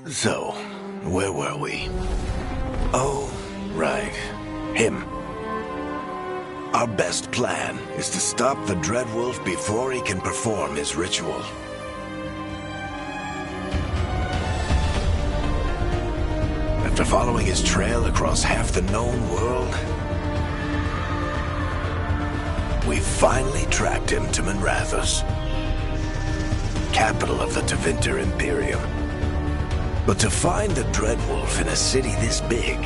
So, where were we? Oh, right. Him. Our best plan is to stop the Dreadwolf before he can perform his ritual. After following his trail across half the known world, we finally tracked him to Minrathous, capital of the Tevinter Imperium. But to find the Dreadwolf in a city this big,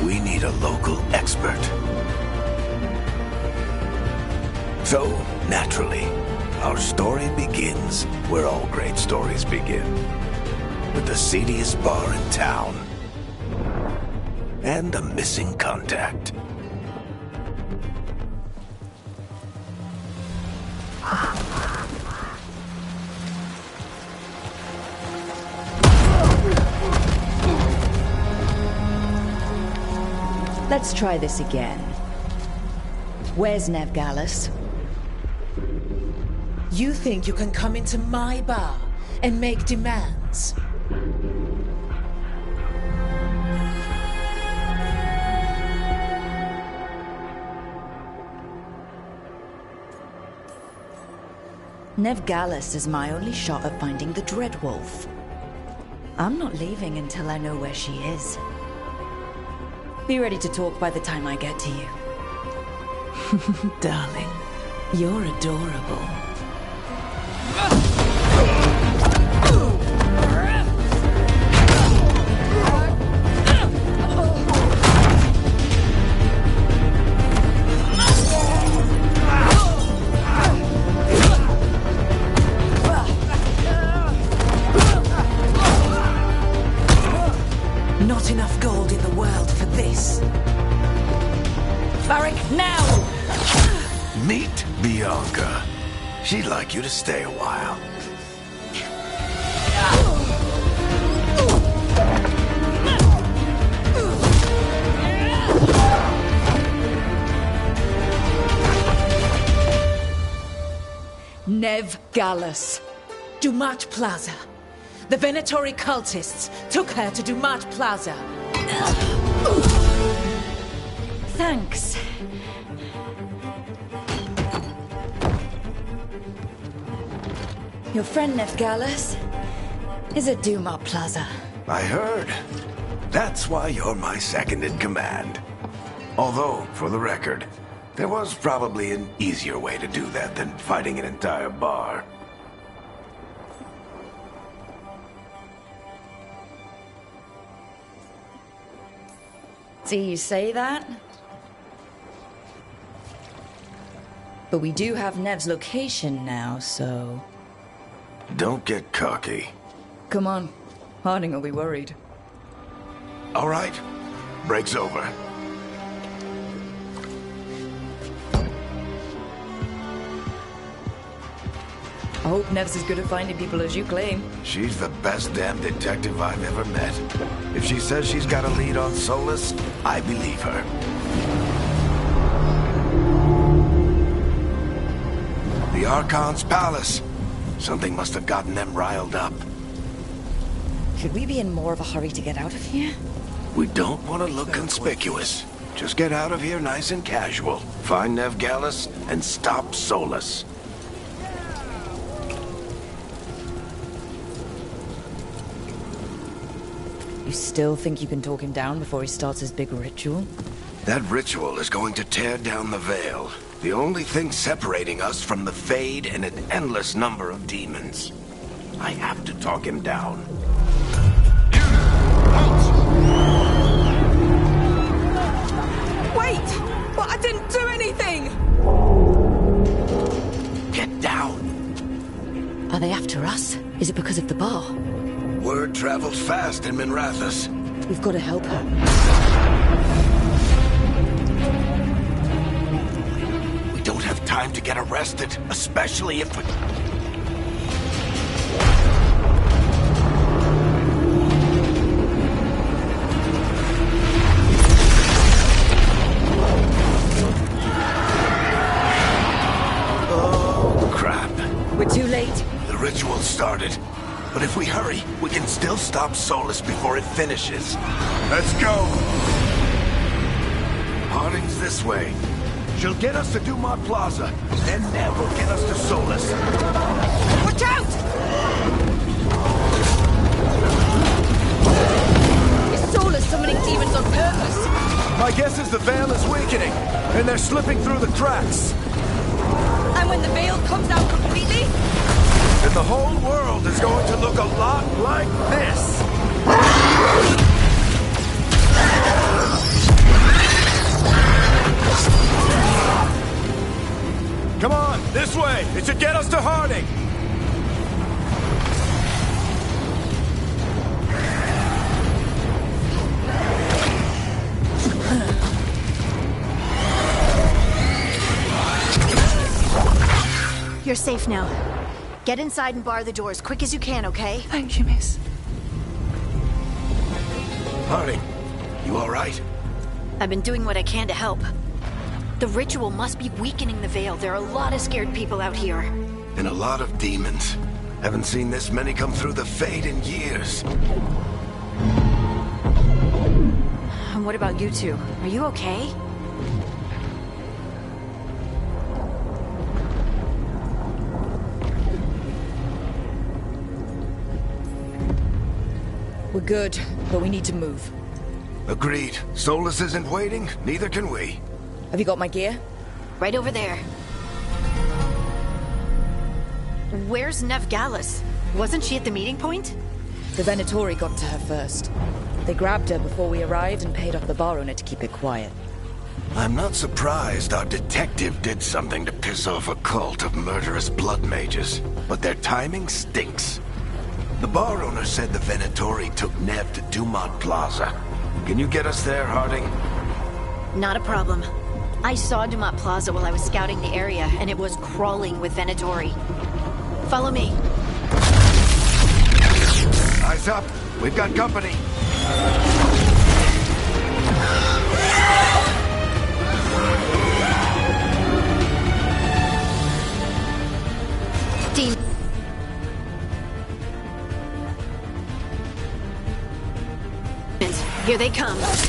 we need a local expert. So, naturally, our story begins where all great stories begin. With the seediest bar in town. And a missing contact. Let's try this again. Where's Nevgalis? You think you can come into my bar and make demands? Nevgalis is my only shot at finding the Dreadwolf. I'm not leaving until I know where she is. Be ready to talk by the time I get to you. Darling, you're adorable. Not enough gold in the world for this. Varric, now! Meet Bianca. She'd like you to stay a while. Nevgalis. Dumat Plaza. The Venatori cultists took her to Dumat Plaza. Thanks. Your friend Nevgalis is at Dumat Plaza. I heard. That's why you're my second in command. Although, for the record, there was probably an easier way to do that than fighting an entire bar. See, you say that? But we do have Nev's location now, so... Don't get cocky. Come on. Harding will be worried. All right. Break's over. I hope Nev's as good at finding people as you claim. She's the best damn detective I've ever met. If she says she's got a lead on Solus, I believe her. The Archon's palace. Something must have gotten them riled up. Should we be in more of a hurry to get out of here? We don't want to look conspicuous. Just get out of here nice and casual. Find Nevgalis and stop Solus. You still think you can talk him down before he starts his big ritual? That ritual is going to tear down the veil. The only thing separating us from the Fade and an endless number of demons. I have to talk him down. Wait! But I didn't do anything! Get down! Are they after us? Is it because of the bar? Word travels fast in Minrathous. We've got to help her. We don't have time to get arrested, especially if we... Oh, crap. We're too late. The ritual started, but if If we hurry, we can still stop Solus before it finishes. Let's go! Harding's this way. She'll get us to Dumont Plaza, and Ned will get us to Solus. Watch out! Is Solus summoning demons on purpose? My guess is the Veil is weakening, and they're slipping through the cracks. And when the veil comes out completely? And the whole world is going to look a lot like this. Come on, this way! It should get us to Harding! You're safe now. Get inside and bar the door as quick as you can, okay? Thank you, miss. Harding, you all right? I've been doing what I can to help. The ritual must be weakening the Veil. There are a lot of scared people out here. And a lot of demons. Haven't seen this many come through the Fade in years. And what about you two? Are you okay? We're good, but we need to move. Agreed. Solus isn't waiting, neither can we. Have you got my gear? Right over there. Where's Nevgalis? Wasn't she at the meeting point? The Venatori got to her first. They grabbed her before we arrived and paid off the bar owner to keep it quiet. I'm not surprised our detective did something to piss off a cult of murderous blood mages, but their timing stinks. The bar owner said the Venatori took Nev to Dumont Plaza. Can you get us there, Harding? Not a problem. I saw Dumont Plaza while I was scouting the area, and it was crawling with Venatori. Follow me. Eyes up. We've got company. Dean. Here they come. That's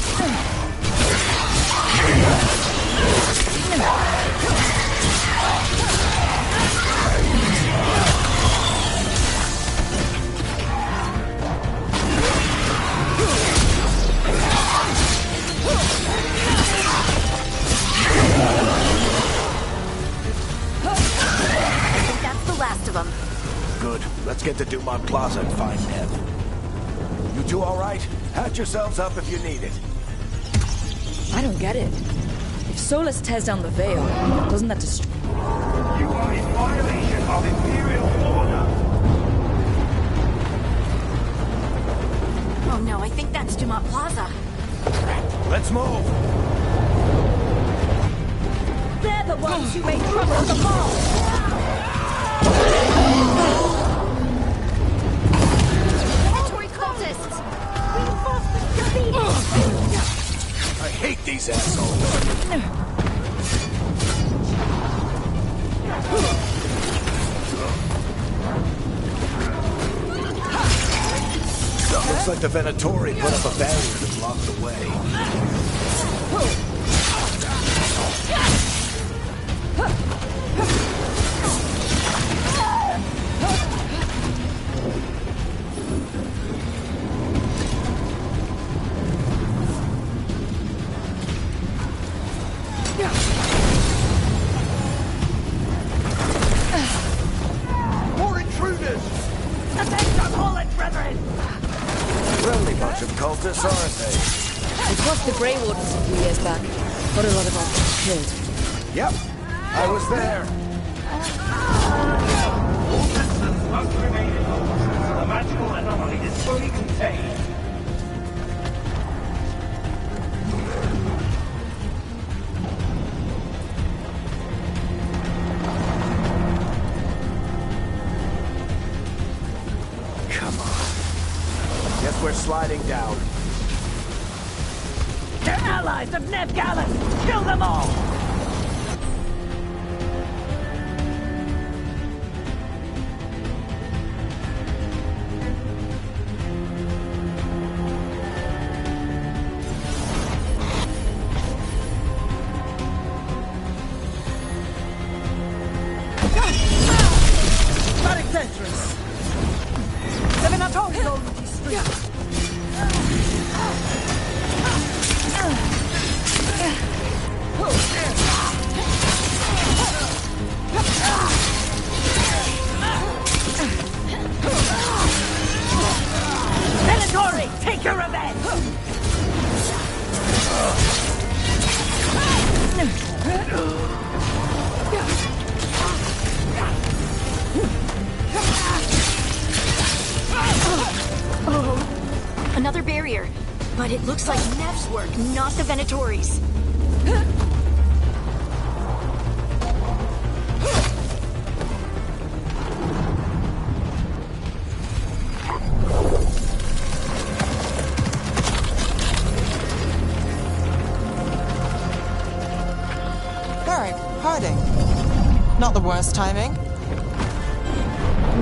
the last of them. Good. Let's get to Dumont Plaza and find Nev. You two all right? Hatch yourselves up if you need it. I don't get it. If Solus tears down the veil, doesn't that destroy... You are in violation of Imperial order. Oh no, I think that's Dumont Plaza. Let's move. They're the ones who made trouble at the mall! Venatori cultists! I hate these assholes. Looks like the Venatori put up a barrier to block the way. More intruders! Attention, Holland brethren! Friendly bunch of cultists, aren't they? We crossed the Grey Wardens a few years back. Got a lot of us killed. Yep, I was there. All systems must remain in hold. The magical anomaly is fully contained. Come on. Guess we're sliding down. They're allies of Nevgalis! Kill them all! patrolling these streets. Veilguard, take your revenge! Another barrier, but it looks like Nev's work, not the Venatori's. Not the worst timing.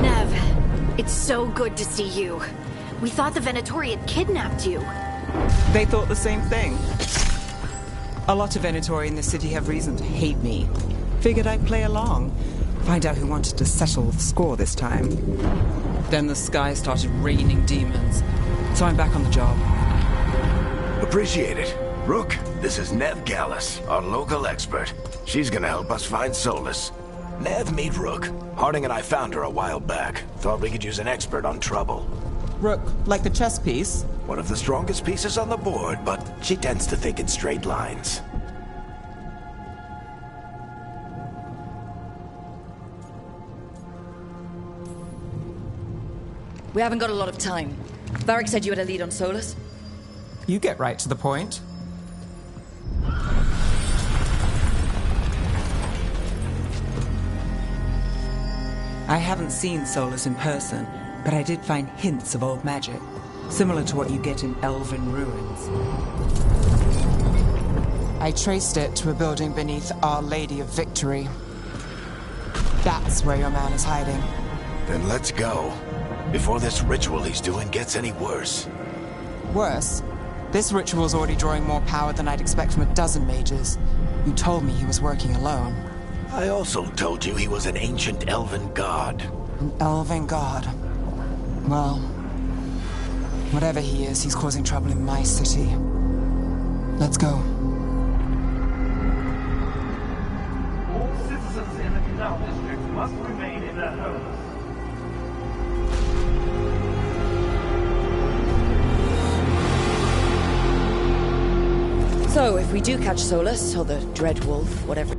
Nev, it's so good to see you. We thought the Venatori had kidnapped you. They thought the same thing. A lot of Venatori in the city have reason to hate me. Figured I'd play along. Find out who wanted to settle the score this time. Then the sky started raining demons. So I'm back on the job. Appreciate it. Rook, this is Nev Gallus, our local expert. She's gonna help us find Solus. Nev, meet Rook. Harding and I found her a while back. Thought we could use an expert on trouble. Rook, like the chess piece? One of the strongest pieces on the board, but she tends to think in straight lines. We haven't got a lot of time. Varric said you had a lead on Solus. You get right to the point. I haven't seen Solus in person, but I did find hints of old magic, similar to what you get in elven ruins. I traced it to a building beneath Our Lady of Victory. That's where your man is hiding. Then let's go. Before this ritual he's doing gets any worse. Worse? This ritual's already drawing more power than I'd expect from a dozen mages. You told me he was working alone. I also told you he was an ancient elven god. An elven god. Well, whatever he is, he's causing trouble in my city. Let's go. All citizens in the Canal District must remain in their homes. So, if we do catch Solus, or the Dread Wolf, whatever...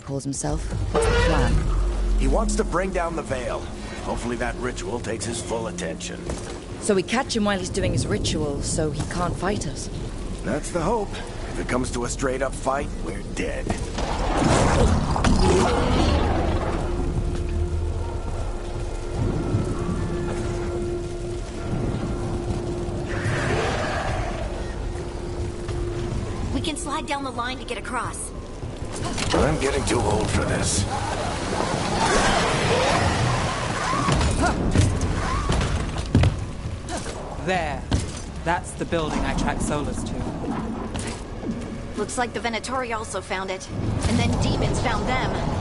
calls himself. What's the plan? He wants to bring down the Veil. Hopefully that ritual takes his full attention. So we catch him while he's doing his ritual, so he can't fight us. That's the hope. If it comes to a straight-up fight, we're dead. We can slide down the line to get across. I'm getting too old for this. There. That's the building I tracked Solus to. Looks like the Venatori also found it. And then demons found them.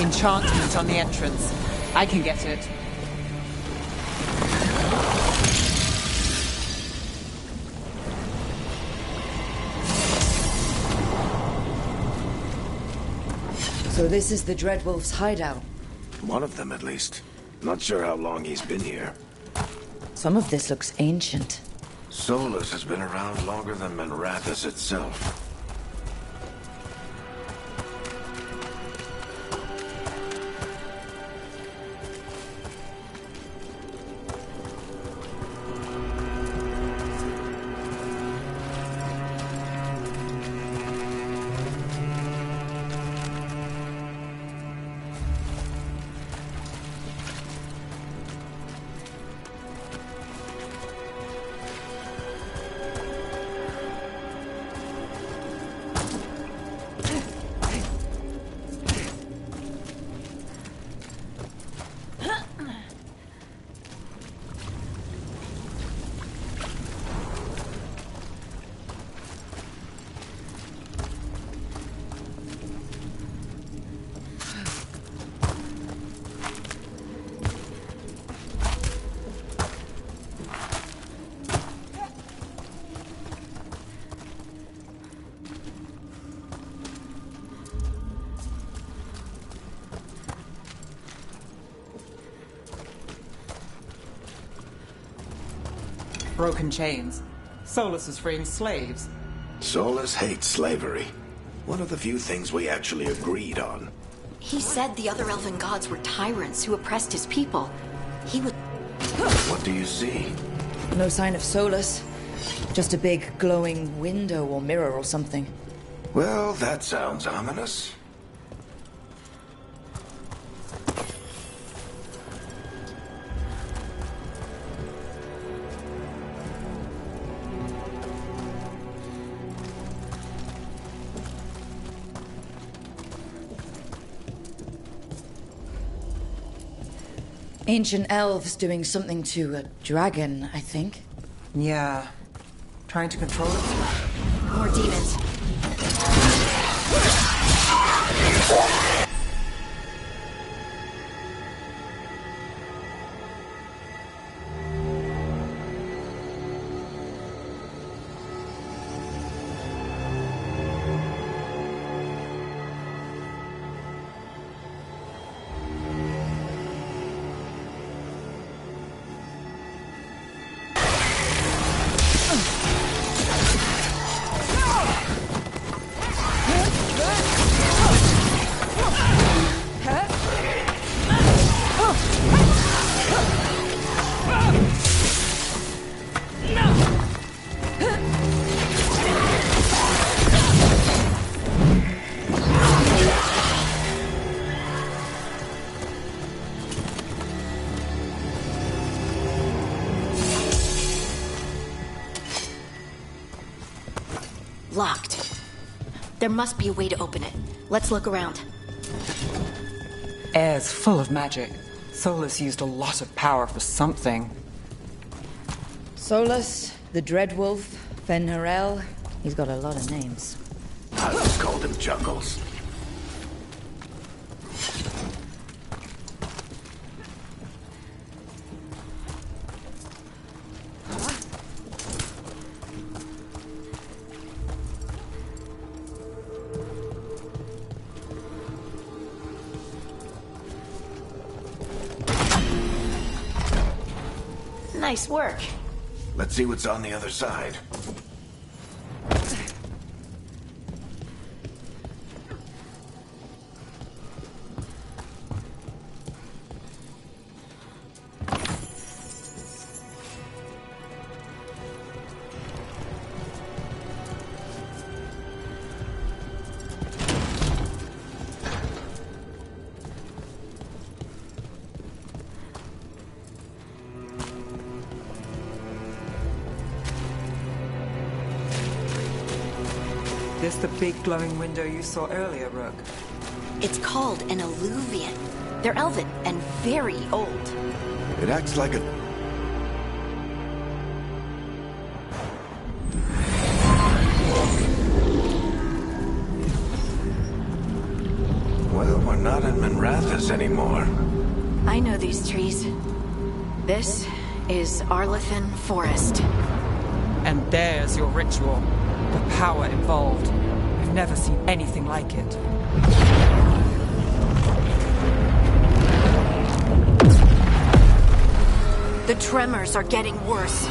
Enchantment on the entrance. I can get it. So this is the Dreadwolf's hideout. One of them, at least. Not sure how long he's been here. Some of this looks ancient. Solus has been around longer than Manrathus itself. Broken chains. Solus is freeing slaves. Solus hates slavery. One of the few things we actually agreed on. He said the other elven gods were tyrants who oppressed his people. He would... What do you see? No sign of Solus. Just a big glowing window or mirror or something. Well, that sounds ominous. Ancient elves doing something to a dragon, I think. Yeah. Trying to control it? More demons. Locked. There must be a way to open it. Let's look around. Air's full of magic. Solus used a lot of power for something. Solus, the Dreadwolf, Fenrirel. He's got a lot of names. I just called him Chuckles. Nice work. Let's see what's on the other side. This the big glowing window you saw earlier, Rook? It's called an alluvian. They're elven and very old. It acts like a... Well, we're not in Minrathous anymore. I know these trees. This is Arlethan Forest. And there's your ritual. The power involved. I've never seen anything like it. The tremors are getting worse.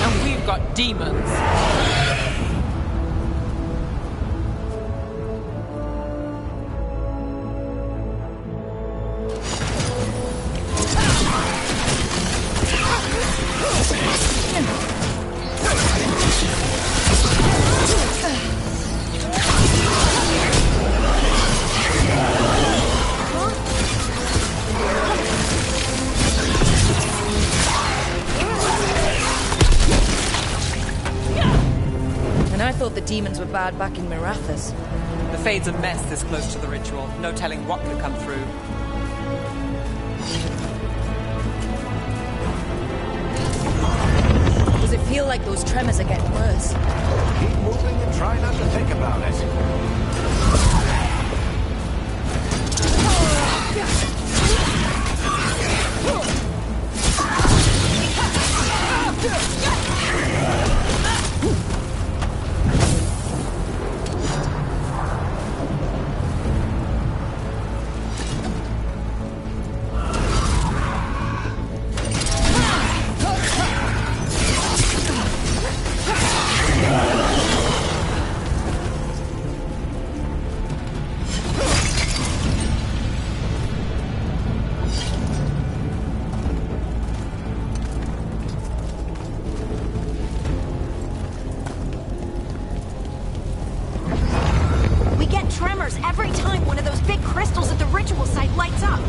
And we've got demons. The demons were bad back in Minrathous. The Fade's a mess this close to the ritual. No telling what could come through. Does it feel like those tremors are getting worse? Keep moving and try not to think about it. Every time one of those big crystals at the ritual site lights up.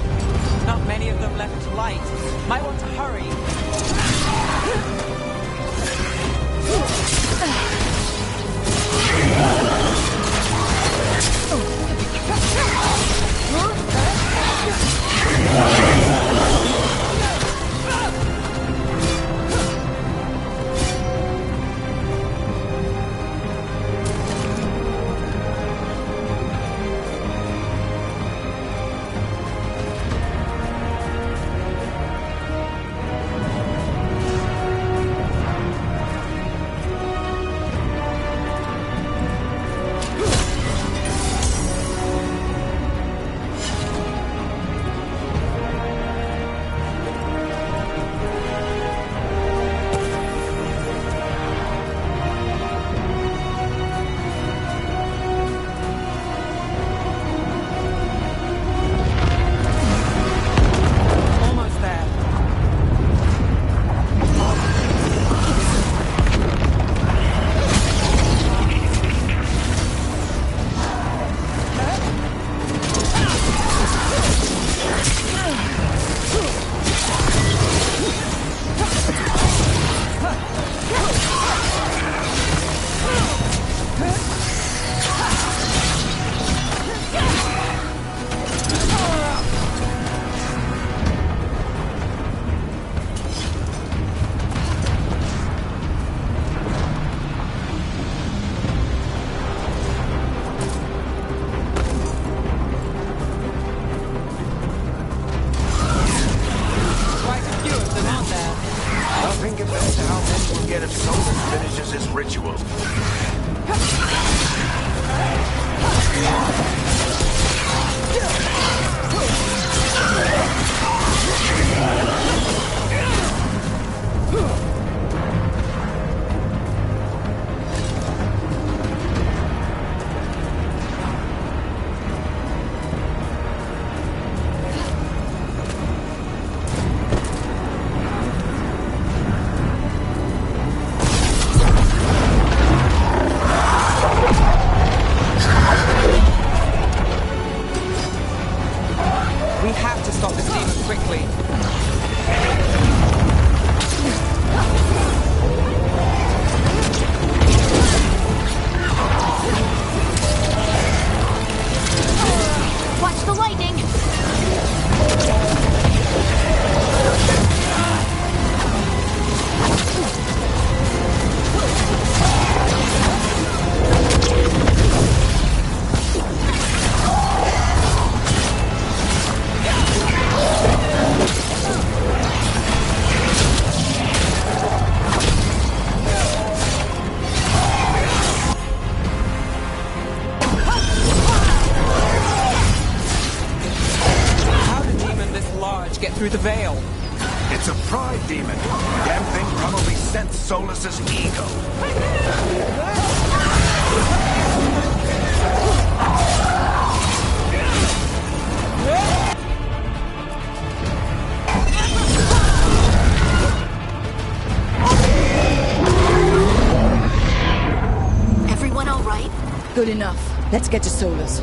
Not many of them left to light. Might want to hurry. through the veil. It's a pride demon. Damn thing probably sensed Solus's ego. Everyone all right? Good enough. Let's get to Solus.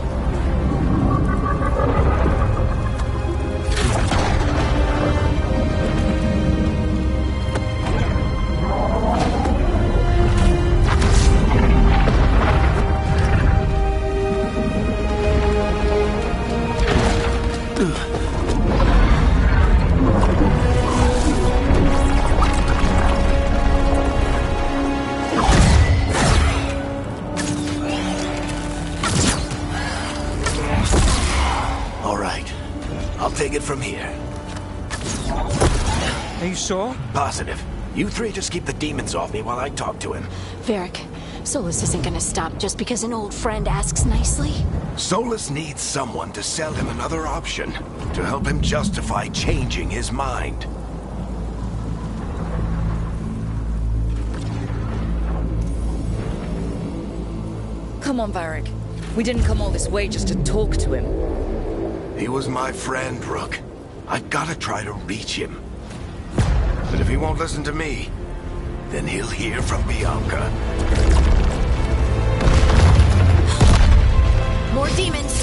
Take it from here. Are you sure? Positive. You three just keep the demons off me while I talk to him. Varric, Solus isn't gonna stop just because an old friend asks nicely. Solus needs someone to sell him another option, to help him justify changing his mind. Come on, Varric. We didn't come all this way just to talk to him. He was my friend, Rook. I gotta try to reach him. But if he won't listen to me, then he'll hear from Bianca. More demons!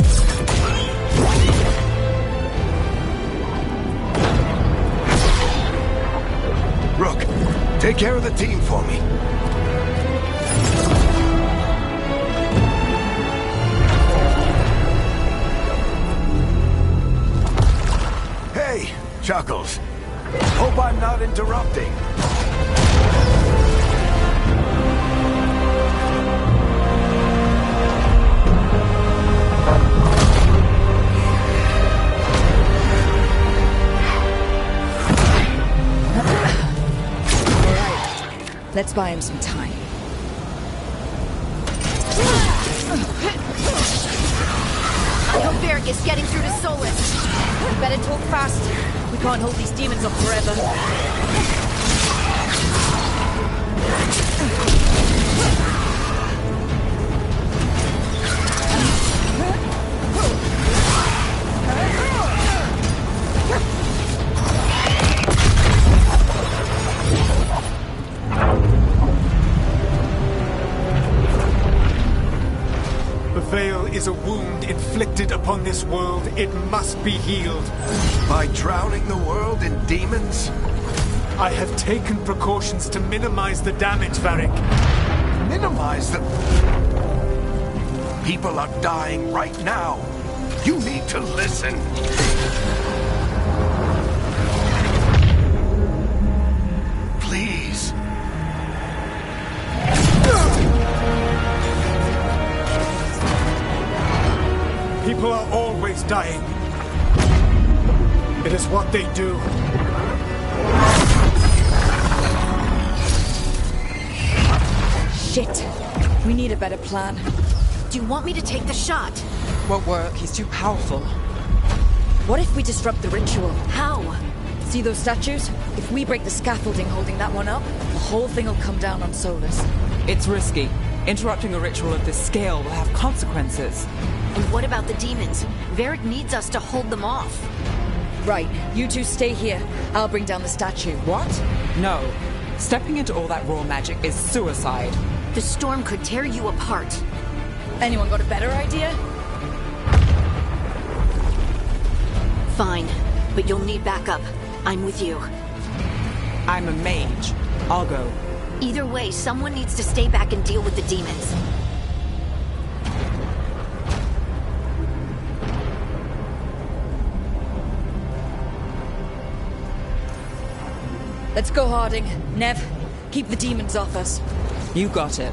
Rook, take care of the team for me. Hey, Chuckles. Hope I'm not interrupting. Let's buy him some time. I hope Varric is getting through to Solus. We better talk fast. We can't hold these demons up forever. The veil is a wound inflicted upon this world. It must be healed. By drowning the world in demons? I have taken precautions to minimize the damage, Varric. Minimize the... People are dying right now. You need to listen. Please. People are always dying. It is what they do. Shit. We need a better plan. Do you want me to take the shot? Won't work. He's too powerful. What if we disrupt the ritual? How? See those statues? If we break the scaffolding holding that one up, the whole thing will come down on Solus. It's risky. Interrupting a ritual of this scale will have consequences. And what about the demons? Varric needs us to hold them off. Right, you two stay here. I'll bring down the statue. What? No. Stepping into all that raw magic is suicide. The storm could tear you apart. Anyone got a better idea? Fine, but you'll need backup. I'm with you. I'm a mage. I'll go. Either way, someone needs to stay back and deal with the demons. Let's go, Harding. Nev, keep the demons off us. You got it.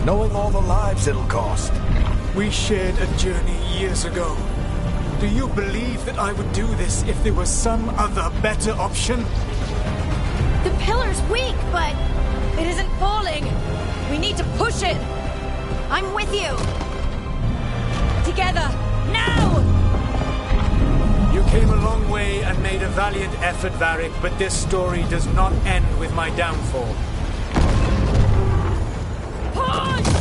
knowing all the lives it'll cost. We shared a journey years ago. Do you believe that I would do this if there was some other better option? The pillar's weak, but It isn't falling! We need to push it! I'm with you. Together! Now! You came a long way and made a valiant effort, Varric, but this story does not end with my downfall. Push!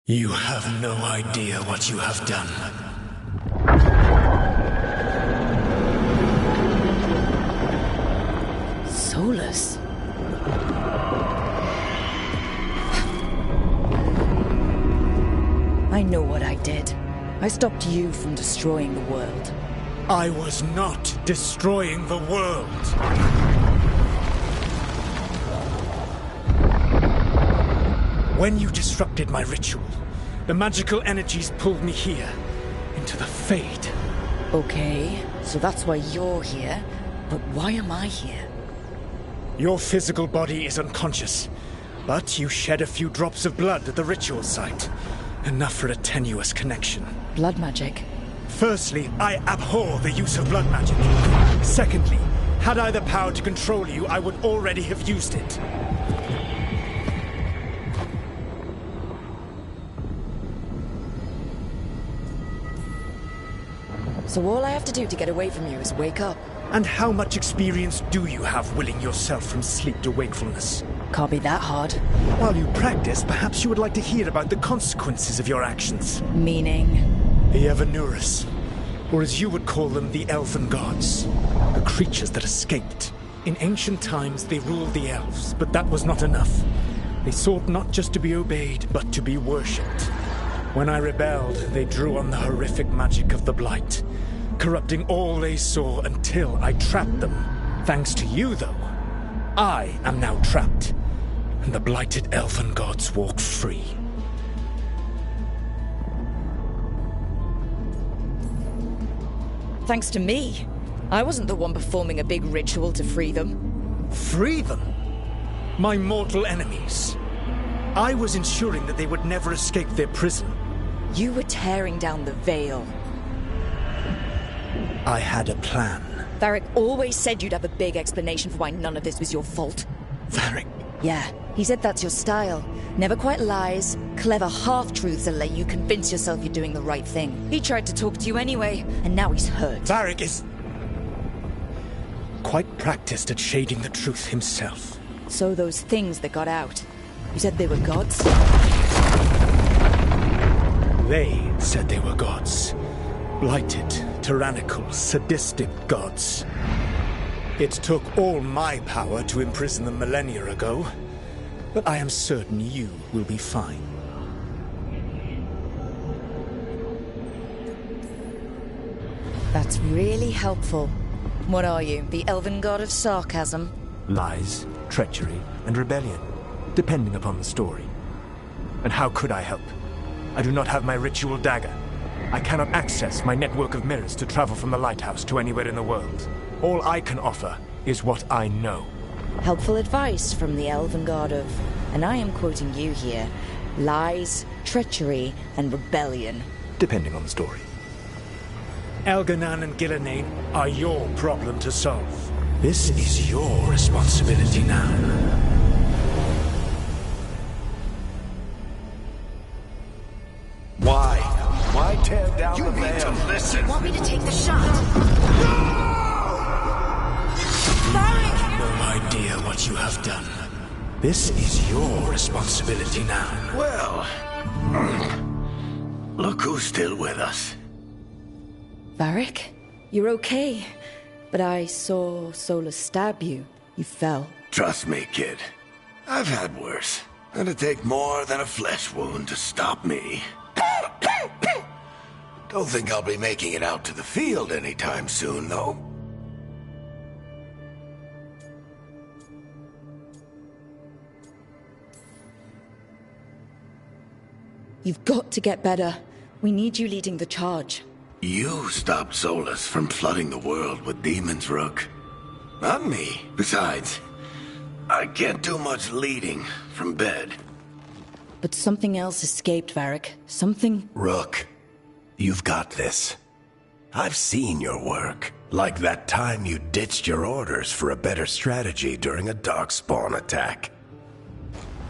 You have no idea what you have done. Solus. I know what I did. I stopped you from destroying the world. I was not destroying the world. When you disrupted my ritual, the magical energies pulled me here, into the Fade. Okay, so that's why you're here, but why am I here? Your physical body is unconscious, but you shed a few drops of blood at the ritual site. Enough for a tenuous connection. Blood magic? Firstly, I abhor the use of blood magic. Secondly, had I the power to control you, I would already have used it. So all I have to do to get away from you is wake up? And how much experience do you have willing yourself from sleep to wakefulness? Can't be that hard. While you practice, perhaps you would like to hear about the consequences of your actions. Meaning? The Evanurus, or as you would call them, the Elven Gods. The creatures that escaped. In ancient times, they ruled the elves, but that was not enough. They sought not just to be obeyed, but to be worshipped. When I rebelled, they drew on the horrific magic of the Blight, corrupting all they saw until I trapped them. Thanks to you, though, I am now trapped, and the blighted Elven Gods walk free. Thanks to me. I wasn't the one performing a big ritual to free them. Free them? My mortal enemies. I was ensuring that they would never escape their prison. You were tearing down the veil. I had a plan. Varric always said you'd have a big explanation for why none of this was your fault. Varric. Yeah, he said that's your style. Never quite lies, clever half-truths that let you convince yourself you're doing the right thing. He tried to talk to you anyway, and now he's hurt. Varric is quite practiced at shading the truth himself. So those things that got out, you said they were gods? They said they were gods. Blighted, tyrannical, sadistic gods. It took all my power to imprison them millennia ago, but I am certain you will be fine. That's really helpful. What are you, the elven god of sarcasm? Lies, treachery, and rebellion, depending upon the story. And how could I help? I do not have my ritual dagger. I cannot access my network of mirrors to travel from the lighthouse to anywhere in the world. All I can offer is what I know. Helpful advice from the elven god of, and I am quoting you here, lies, treachery, and rebellion. Depending on the story. Elganan and Gillenane are your problem to solve. This is your responsibility now. Why? Why tear down the veil? You need to listen. Want me to take the shot? No idea what you have done. This is your responsibility now. Well, look who's still with us. Varric, you're okay. But I saw Solus stab you. You fell. Trust me, kid. I've had worse. It'd take more than a flesh wound to stop me. Don't think I'll be making it out to the field anytime soon, though. You've got to get better. We need you leading the charge. You stopped Solus from flooding the world with demons, Rook. Not me. Besides, I can't do much leading from bed. But something else escaped, Varric. Something... Rook, you've got this. I've seen your work. Like that time you ditched your orders for a better strategy during a darkspawn attack.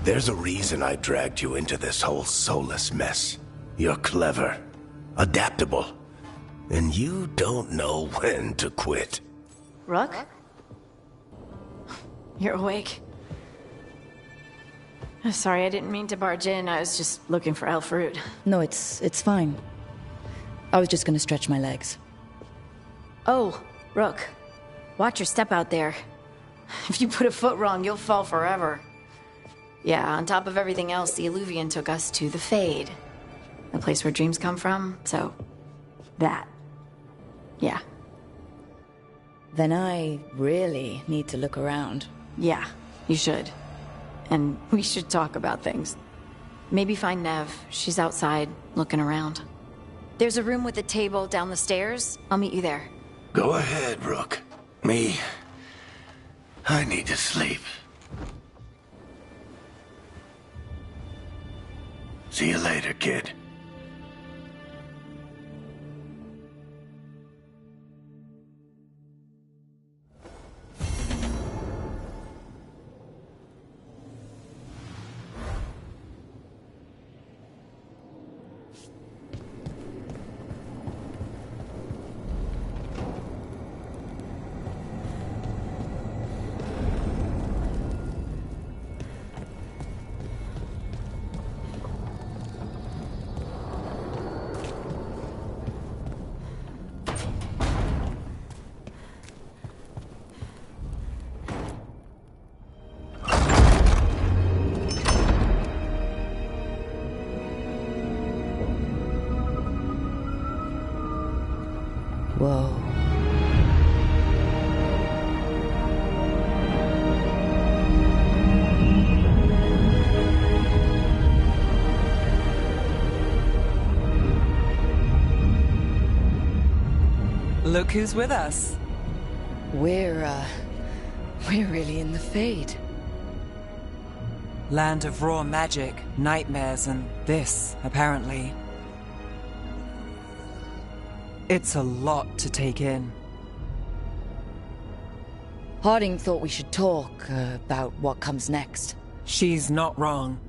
There's a reason I dragged you into this whole Solus mess. You're clever, adaptable, and you don't know when to quit. Rook? You're awake. Sorry, I didn't mean to barge in. I was just looking for elf fruit. No, it's fine. I was just gonna stretch my legs. Oh, Rook. Watch your step out there. If you put a foot wrong, you'll fall forever. Yeah, on top of everything else, the Illuvian took us to the Fade. The place where dreams come from, so... that. Yeah. Then I really need to look around. Yeah, you should. And we should talk about things. Maybe find Nev. She's outside, looking around. There's a room with a table down the stairs. I'll meet you there. Go ahead, Rook. I need to sleep. See you later, kid. Whoa. Look who's with us. We're really in the Fade. Land of raw magic, nightmares, and this, apparently. It's a lot to take in. Harding thought we should talk about what comes next. She's not wrong.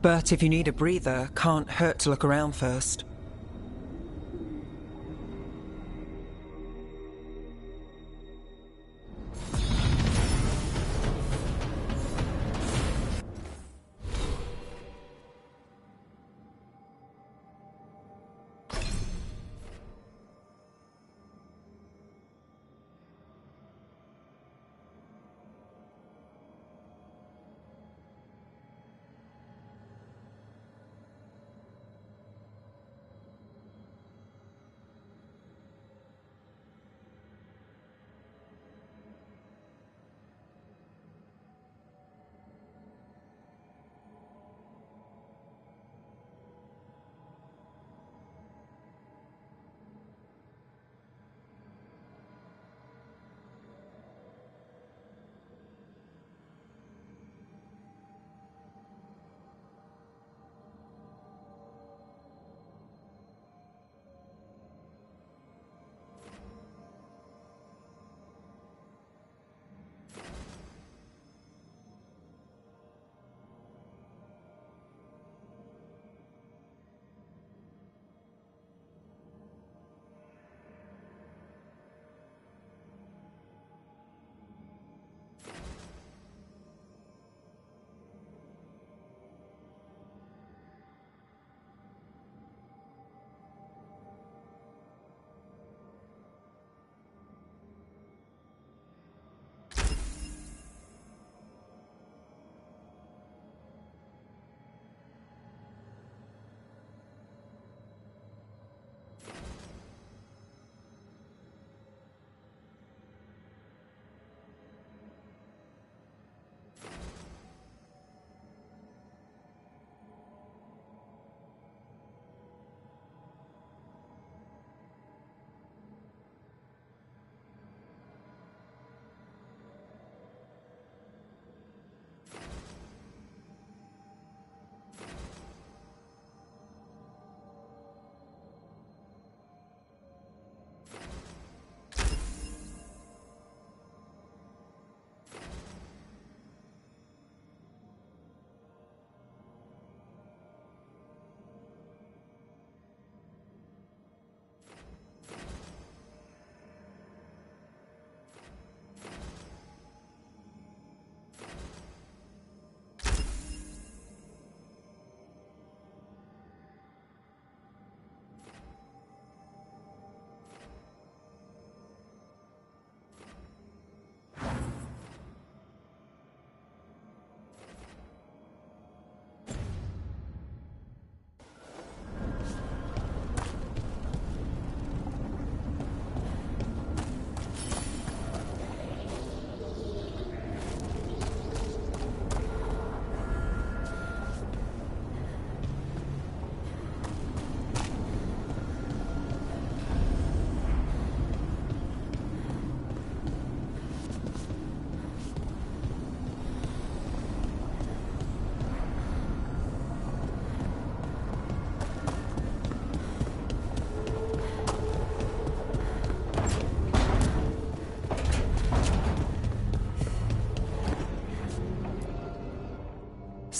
But if you need a breather, can't hurt to look around first.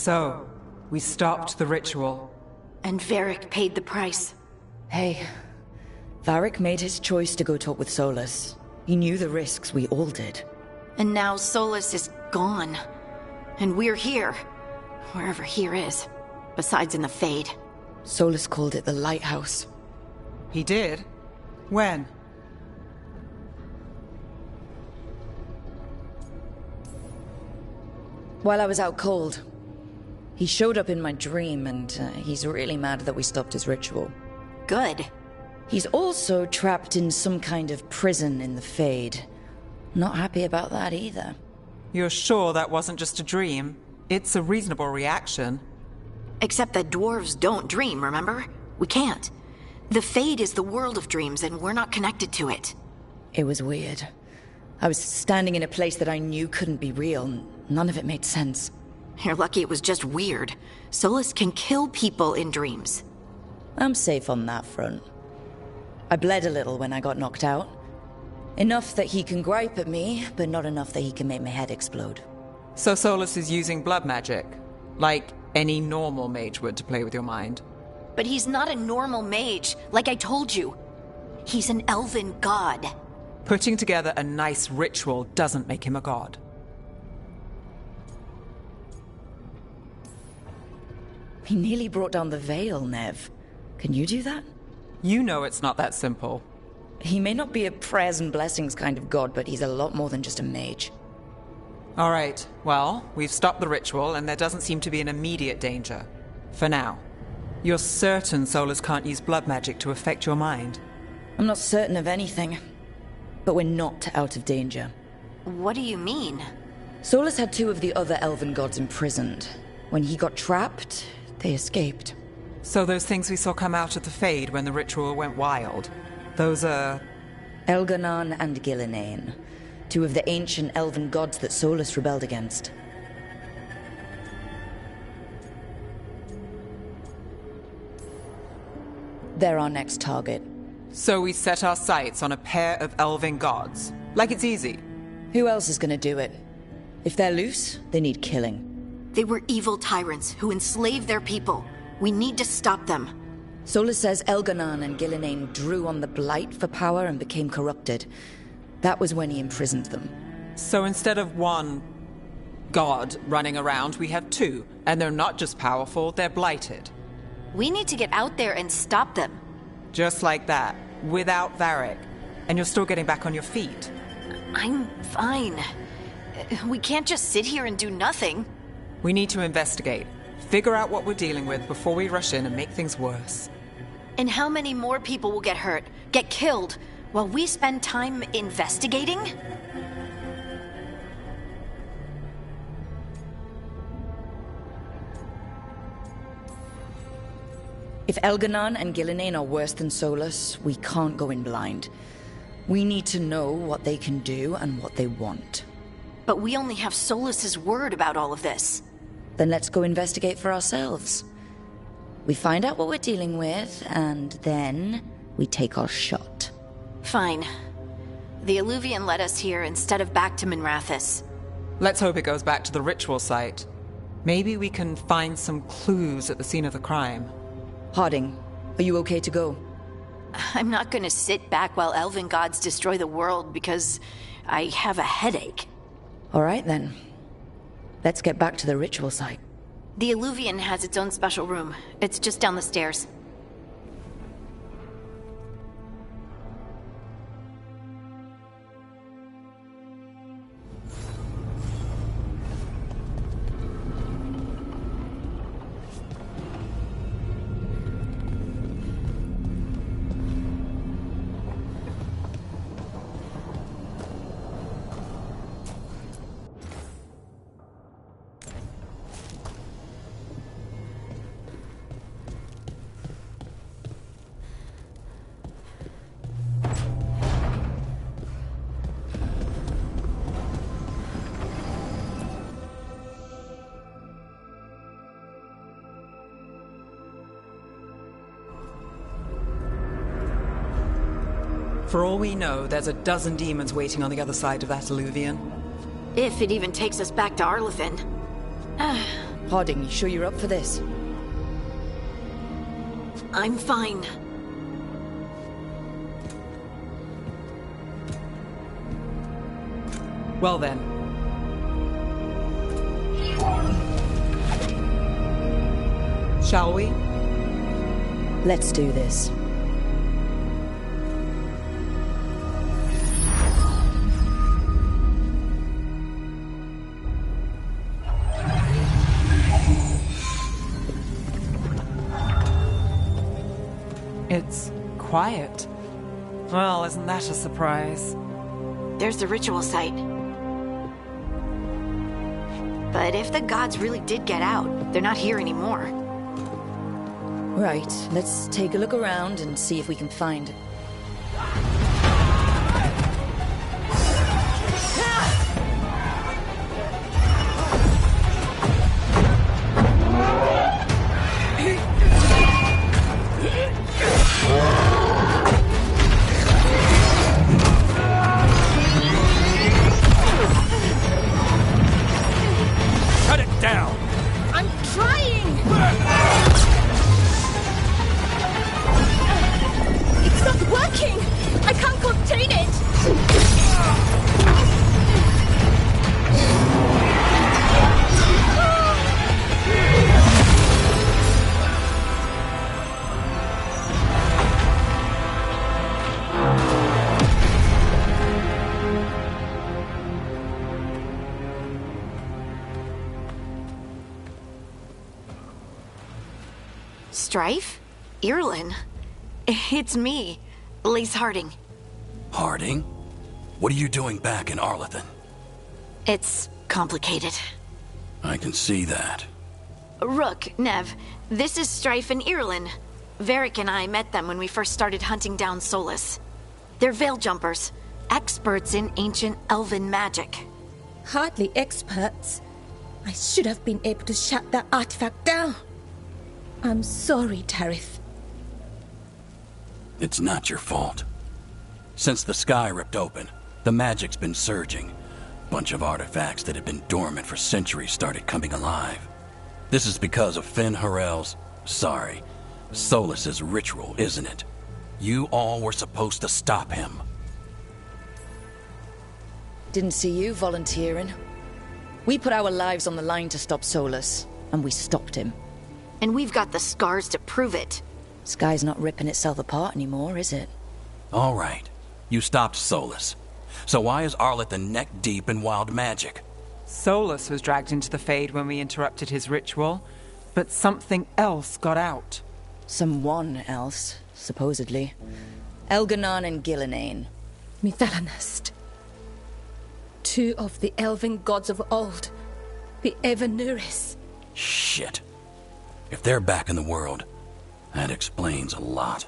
So, we stopped the ritual. And Varric paid the price. Hey, Varric made his choice to go talk with Solus. He knew the risks, we all did. And now Solus is gone. And we're here. Wherever here is. Besides in the Fade. Solus called it the Lighthouse. He did? When? While I was out cold. He showed up in my dream, and he's really mad that we stopped his ritual. Good. He's also trapped in some kind of prison in the Fade. Not happy about that either. You're sure that wasn't just a dream? It's a reasonable reaction. Except that dwarves don't dream, remember? We can't. The Fade is the world of dreams, and we're not connected to it. It was weird. I was standing in a place that I knew couldn't be real. None of it made sense. You're lucky it was just weird. Solus can kill people in dreams. I'm safe on that front. I bled a little when I got knocked out. Enough that he can gripe at me, but not enough that he can make my head explode. So Solus is using blood magic, like any normal mage would, to play with your mind. But he's not a normal mage, like I told you. He's an elven god. Putting together a nice ritual doesn't make him a god. He nearly brought down the Veil, Nev. Can you do that? You know it's not that simple. He may not be a prayers and blessings kind of god, but he's a lot more than just a mage. All right, well, we've stopped the ritual and there doesn't seem to be an immediate danger. For now. You're certain Solus can't use blood magic to affect your mind? I'm not certain of anything, but we're not out of danger. What do you mean? Solus had 2 of the other elven gods imprisoned. When he got trapped, they escaped. So those things we saw come out of the Fade when the ritual went wild, those are... Elganon and Gillinane, 2 of the ancient elven gods that Solus rebelled against. They're our next target. So we set our sights on a pair of elven gods. Like it's easy. Who else is gonna do it? If they're loose, they need killing. They were evil tyrants who enslaved their people. We need to stop them. Solus says Elganon and Gillinane drew on the Blight for power and became corrupted. That was when he imprisoned them. So instead of 1 god running around, we have 2. And they're not just powerful, they're blighted. We need to get out there and stop them. Just like that, without Varric. And you're still getting back on your feet. I'm fine. We can't just sit here and do nothing. We need to investigate. Figure out what we're dealing with before we rush in and make things worse. And how many more people will get hurt, get killed, while we spend time investigating? If Elganon and Gillinane are worse than Solus, we can't go in blind. We need to know what they can do and what they want. But we only have Solus's word about all of this. Then let's go investigate for ourselves. We find out what we're dealing with, and then we take our shot. Fine. The Illuvian led us here instead of back to Minrathous. Let's hope it goes back to the ritual site. Maybe we can find some clues at the scene of the crime. Harding, are you okay to go? I'm not gonna sit back while elven gods destroy the world because I have a headache. All right, then. Let's get back to the ritual site. The Illuvian has its own special room. It's just down the stairs. For all we know, there's a dozen demons waiting on the other side of that Illuvian. If it even takes us back to Arlefin. Harding, you sure you're up for this? I'm fine. Well then. Shall we? Let's do this. It's quiet. Well, isn't that a surprise? There's the ritual site. But if the gods really did get out, they're not here anymore. Right, let's take a look around and see if we can find it. Cut it down! I'm trying! It's not working! I can't contain it! Strife? Irlin? It's me, Lace Harding. Harding? What are you doing back in Arlethan? It's complicated. I can see that. Rook, Nev, this is Strife and Irlin. Varric and I met them when we first started hunting down Solus. They're veil jumpers, experts in ancient elven magic. Hardly experts. I should have been able to shut that artifact down. I'm sorry, Tarith. It's not your fault. Since the sky ripped open, the magic's been surging. Bunch of artifacts that had been dormant for centuries started coming alive. This is because of Finn Harel's... Solus's ritual, isn't it? You all were supposed to stop him. Didn't see you volunteering. We put our lives on the line to stop Solus, and we stopped him. And we've got the scars to prove it. Sky's not ripping itself apart anymore, is it? All right. You stopped Solus. So why is Arlethan neck deep in wild magic? Solus was dragged into the Fade when we interrupted his ritual, but something else got out. Someone else, supposedly. Elganon and Gillenane. Mithalanast. Two of the elven gods of old. The Evanuris. Shit. If they're back in the world, that explains a lot.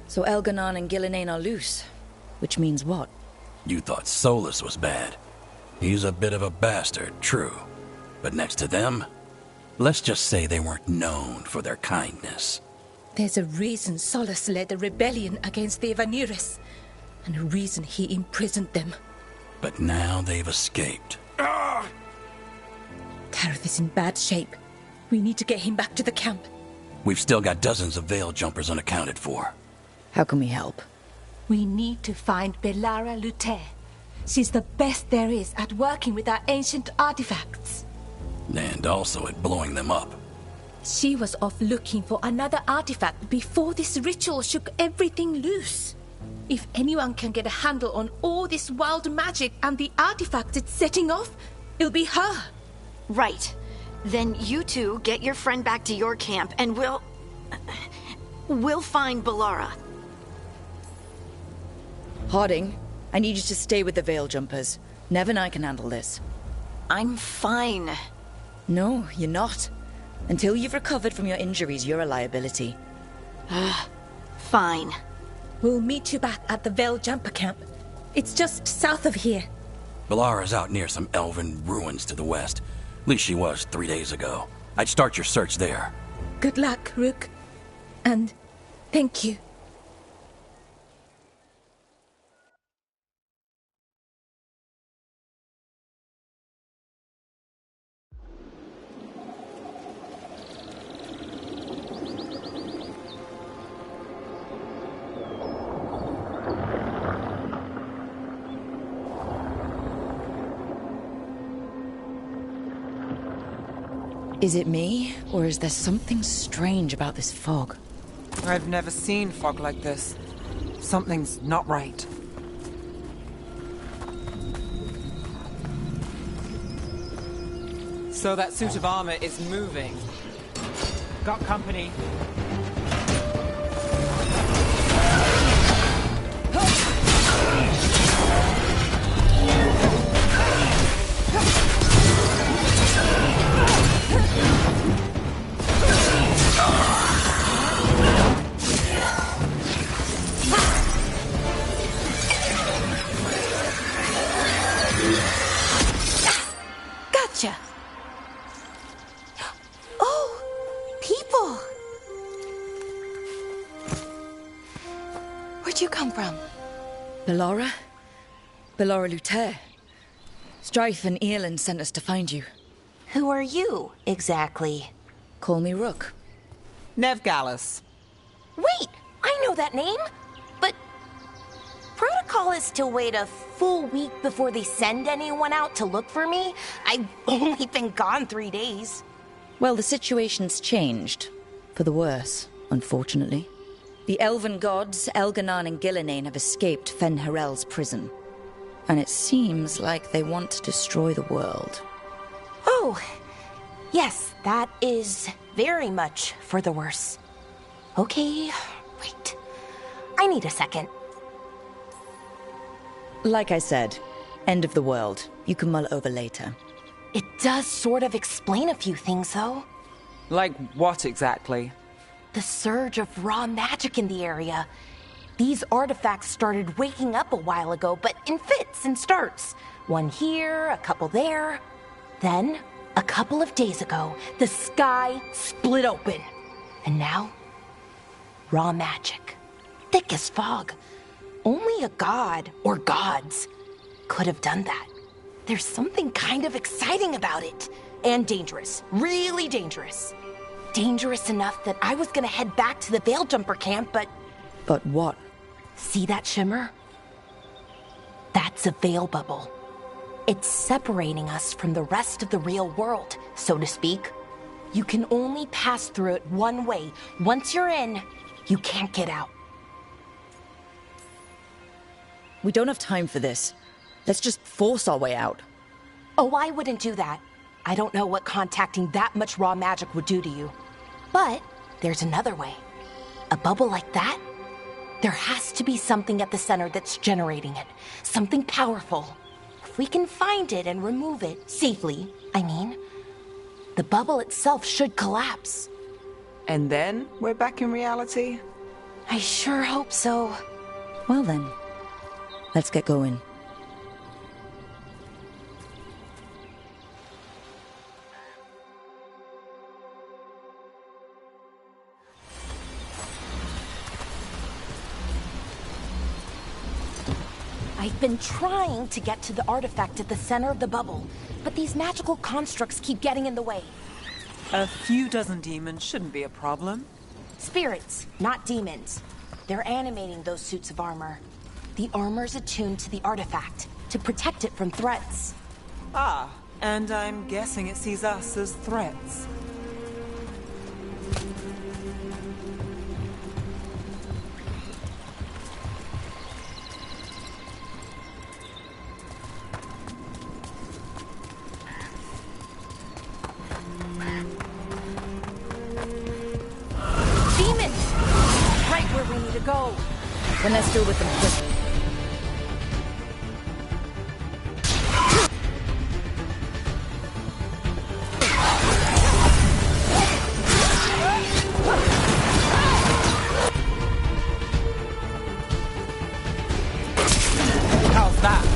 So Elganon and Gillenane are loose. Which means what? You thought Solus was bad. He's a bit of a bastard, true. But next to them, let's just say they weren't known for their kindness. There's a reason Solus led a rebellion against the Evanuris, and a reason he imprisoned them. But now they've escaped. Tarith is in bad shape. We need to get him back to the camp. We've still got dozens of veil jumpers unaccounted for. How can we help? We need to find Belara Luthe. She's the best there is at working with our ancient artifacts. And also at blowing them up. She was off looking for another artifact before this ritual shook everything loose. If anyone can get a handle on all this wild magic and the artifacts it's setting off, it'll be her. Right. Then you two get your friend back to your camp and we'll find Belara. Harding, I need you to stay with the veil jumpers. Nev and I can handle this. I'm fine. No, you're not. Until you've recovered from your injuries, you're a liability. Fine. We'll meet you back at the Veil Jumper camp. It's just south of here. Belara's out near some elven ruins to the west. At least she was 3 days ago. I'd start your search there. Good luck, Rook. And thank you. Is it me, or is there something strange about this fog? I've never seen fog like this. Something's not right. So that suit of armor is moving. Got company. Gotcha. Oh, people. Where'd you come from? Belara? Belara Luthe. Strife and Earlin sent us to find you. Who are you, exactly? Call me Rook. Nev Gallus. Wait! I know that name! But... protocol is to wait a full week before they send anyone out to look for me? I've only been gone 3 days. Well, the situation's changed. For the worse, unfortunately. The elven gods, Elganan and Gillinane, have escaped Fen'Harel's prison. And it seems like they want to destroy the world. Oh, yes, that is very much for the worse. Okay, wait. I need a second. Like I said, end of the world. You can mull it over later. It does sort of explain a few things, though. Like what exactly? The surge of raw magic in the area. These artifacts started waking up a while ago, but in fits and starts. One here, a couple there. Then, a couple of days ago, the sky split open. And now, raw magic. Thick as fog. Only a god, or gods, could have done that. There's something kind of exciting about it. And dangerous. Really dangerous. Dangerous enough that I was gonna head back to the Veilguard camp, but... But what? See that shimmer? That's a veil bubble. It's separating us from the rest of the real world, so to speak. You can only pass through it one way. Once you're in, you can't get out. We don't have time for this. Let's just force our way out. Oh, I wouldn't do that. I don't know what contacting that much raw magic would do to you. But there's another way. A bubble like that? There has to be something at the center that's generating it. Something powerful. If we can find it and remove it, safely, I mean, the bubble itself should collapse. And then we're back in reality? I sure hope so. Well then, let's get going. I've been trying to get to the artifact at the center of the bubble, but these magical constructs keep getting in the way. A few dozen demons shouldn't be a problem. Spirits, not demons. They're animating those suits of armor. The armor's attuned to the artifact, to protect it from threats. Ah, and I'm guessing it sees us as threats. Demons! Right where we need to go. Then let's deal with them quick. How's that?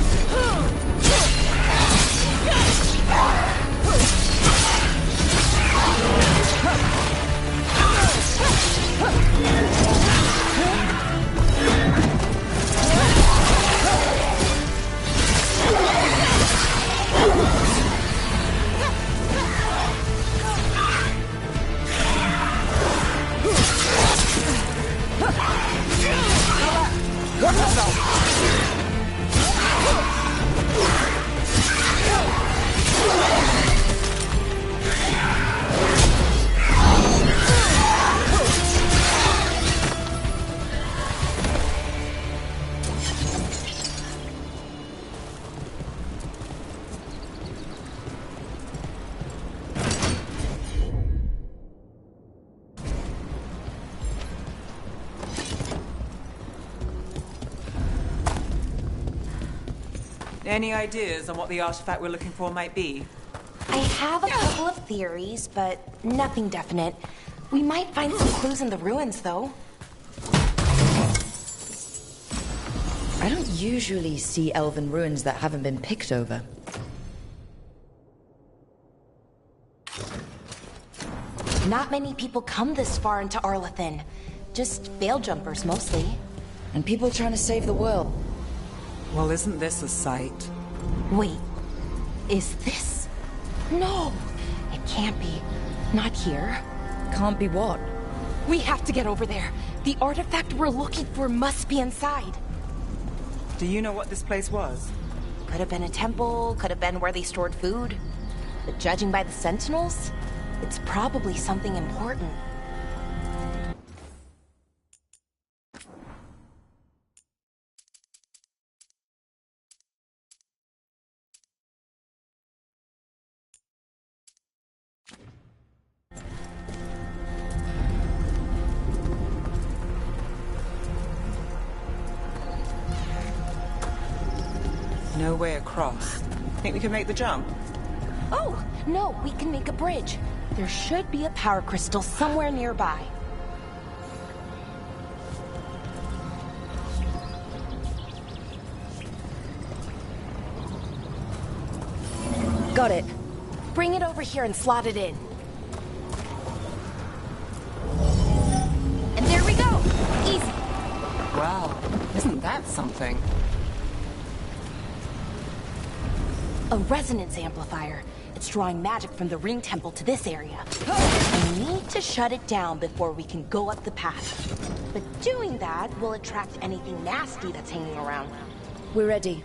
Any ideas on what the artifact we're looking for might be? I have a couple of theories, but nothing definite. We might find some clues in the ruins, though. I don't usually see elven ruins that haven't been picked over. Not many people come this far into Arlathan. Just veil jumpers, mostly. And people trying to save the world. Well, isn't this a sight? Wait, Is this... No! It can't be. Not here. Can't be what? We have to get over there. The artifact we're looking for must be inside. Do you know what this place was? Could have been a temple, could have been where they stored food. But judging by the sentinels, it's probably something important. No way across. Think we can make the jump? Oh, no, we can make a bridge. There should be a power crystal somewhere nearby. Got it. Bring it over here and slot it in. And there we go! Easy. Wow, isn't that something? A resonance amplifier. It's drawing magic from the ring temple to this area. We need to shut it down before we can go up the path. But doing that will attract anything nasty that's hanging around. We're ready.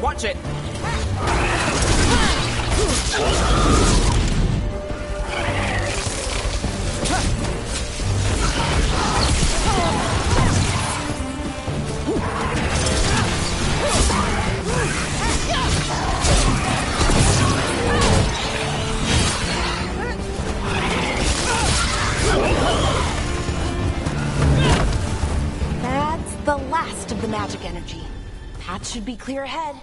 Watch it! That's the last of the magic energy. Path should be clear ahead.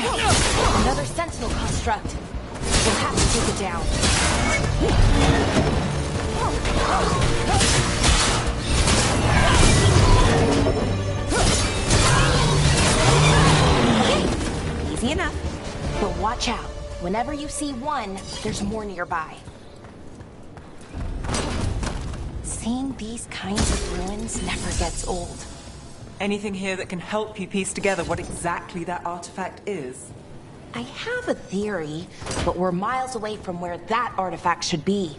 Another sentinel construct. We'll have to take it down. Okay, easy enough. But watch out. Whenever you see one, there's more nearby. Seeing these kinds of ruins never gets old. Anything here that can help you piece together what exactly that artifact is? I have a theory, but we're miles away from where that artifact should be.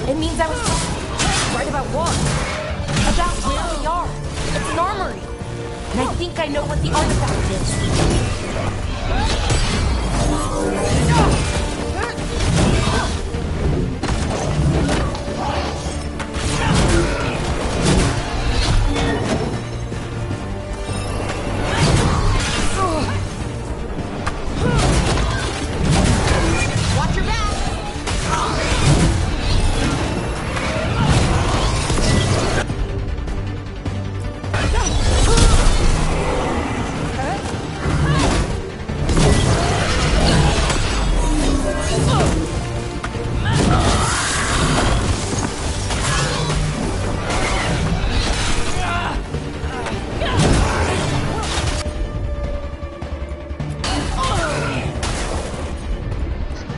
It means I was right about what? About where we are. It's an armory. And I think I know what the artifact is.